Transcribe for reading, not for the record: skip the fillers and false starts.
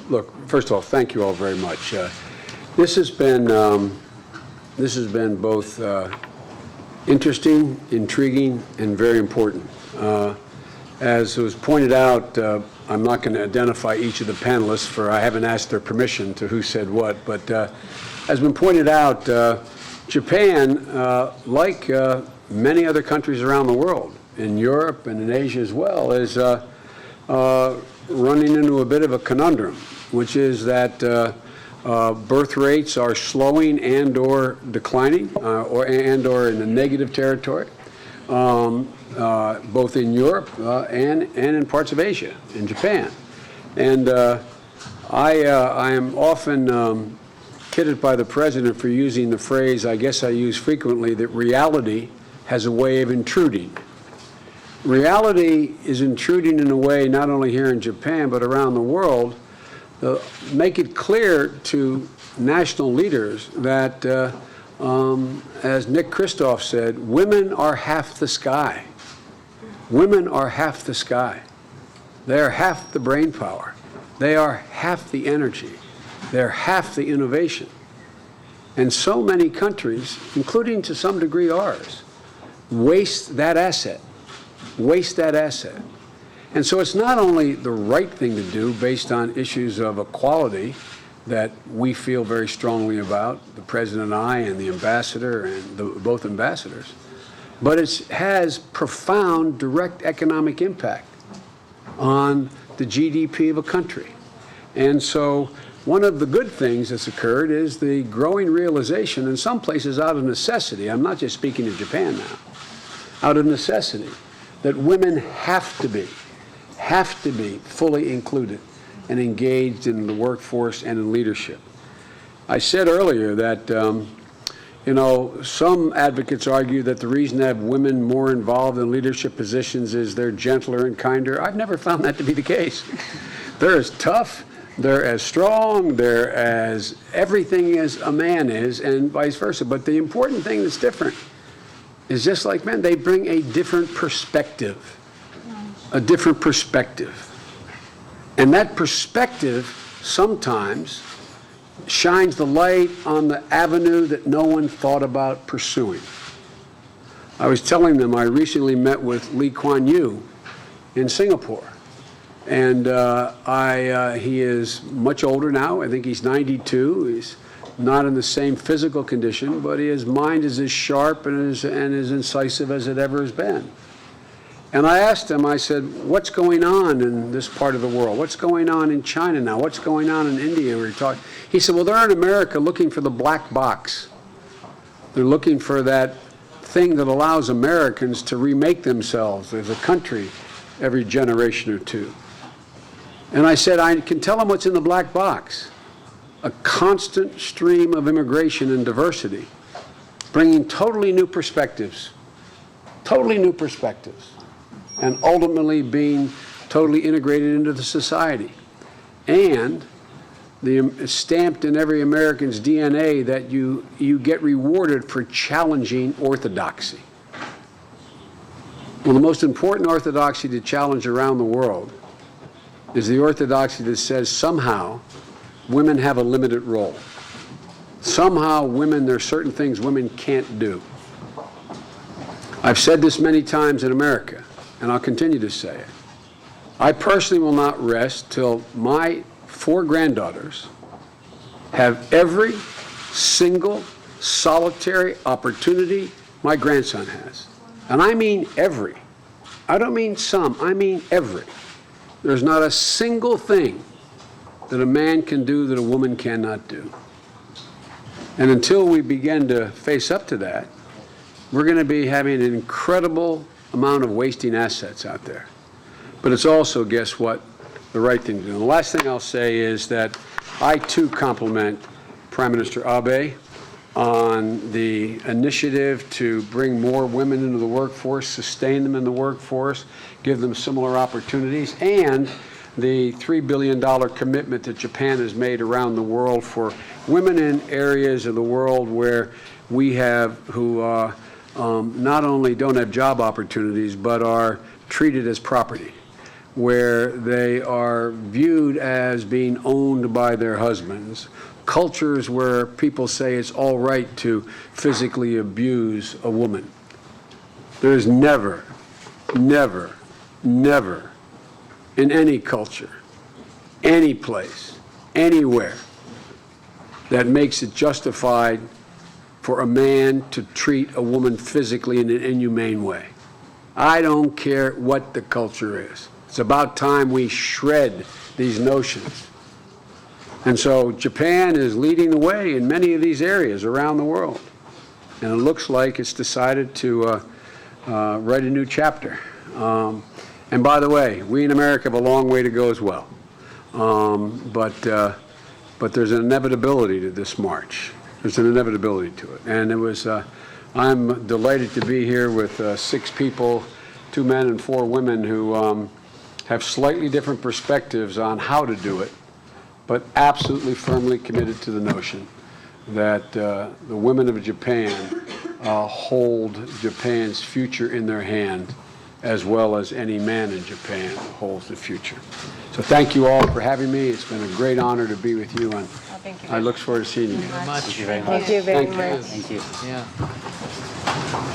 look, first of all, thank you all very much. This has been both interesting, intriguing, and very important. As was pointed out, I'm not going to identify each of the panelists, for I haven't asked their permission to who said what, but as been pointed out, Japan, like many other countries around the world, in Europe and in Asia as well, is running into a bit of a conundrum, which is that birth rates are slowing and or declining or in the negative territory, both in Europe and in parts of Asia, in Japan. And I am often kidded by the president for using the phrase, I guess I use frequently, that reality has a way of intruding. Reality is intruding in a way not only here in Japan but around the world. Make it clear to national leaders that, as Nick Kristof said, women are half the sky. Women are half the sky. They are half the brain power. They are half the energy. They're half the innovation. And so many countries, including to some degree ours, waste that asset. Waste that asset. And so it's not only the right thing to do based on issues of equality that we feel very strongly about, the President and I and the ambassador and both ambassadors, but it has profound direct economic impact on the GDP of a country. And so one of the good things that's occurred is the growing realization, in some places out of necessity, I'm not just speaking of Japan now, out of necessity, that women have to be fully included and engaged in the workforce and in leadership. I said earlier that, some advocates argue that the reason to have women more involved in leadership positions is they're gentler and kinder. I've never found that to be the case. They're as tough, they're as strong, they're as everything as a man is, and vice versa. But the important thing that's different is just like men, they bring a different perspective. A different perspective. And that perspective sometimes shines the light on the avenue that no one thought about pursuing. I was telling them I recently met with Lee Kuan Yew in Singapore. And he is much older now. I think he's 92. He's not in the same physical condition, but his mind is as sharp and as incisive as it ever has been. And I asked him, I said, what's going on in this part of the world? What's going on in China now? What's going on in India? He said, well, they're in America looking for the black box. They're looking for that thing that allows Americans to remake themselves as a country every generation or two. And I said, I can tell them what's in the black box. A constant stream of immigration and diversity, bringing totally new perspectives, and ultimately being totally integrated into the society. And stamped in every American's DNA that you get rewarded for challenging orthodoxy. Well, the most important orthodoxy to challenge around the world is the orthodoxy that says somehow women have a limited role. Somehow there are certain things women can't do. I've said this many times in America, and I'll continue to say it. I personally will not rest till my 4 granddaughters have every single solitary opportunity my grandson has. And I mean every. I don't mean some, I mean every. There's not a single thing that a man can do that a woman cannot do. And until we begin to face up to that, we're going to be having an incredible amount of wasting assets out there. But it's also, guess what, the right thing to do. And the last thing I'll say is that I too compliment Prime Minister Abe on the initiative to bring more women into the workforce, sustain them in the workforce, give them similar opportunities, and the $3 billion commitment that Japan has made around the world for women in areas of the world where we have, who not only don't have job opportunities, but are treated as property. where they are viewed as being owned by their husbands, cultures where people say it's all right to physically abuse a woman. There's never, never, never in any culture, any place, anywhere that makes it justified for a man to treat a woman physically in an inhumane way. I don't care what the culture is. It's about time we shred these notions. And so Japan is leading the way in many of these areas around the world. And it looks like it's decided to write a new chapter. And by the way, we in America have a long way to go as well. But there's an inevitability to this march. There's an inevitability to it. And it was, I'm delighted to be here with 6 people, 2 men and 4 women who have slightly different perspectives on how to do it, but absolutely firmly committed to the notion that the women of Japan hold Japan's future in their hand, as well as any man in Japan holds the future. So thank you all for having me. It's been a great honor to be with you, and Thank you. I look forward to seeing you. Thank you very much. Thank you very Thank you. much. Thank you. Yeah.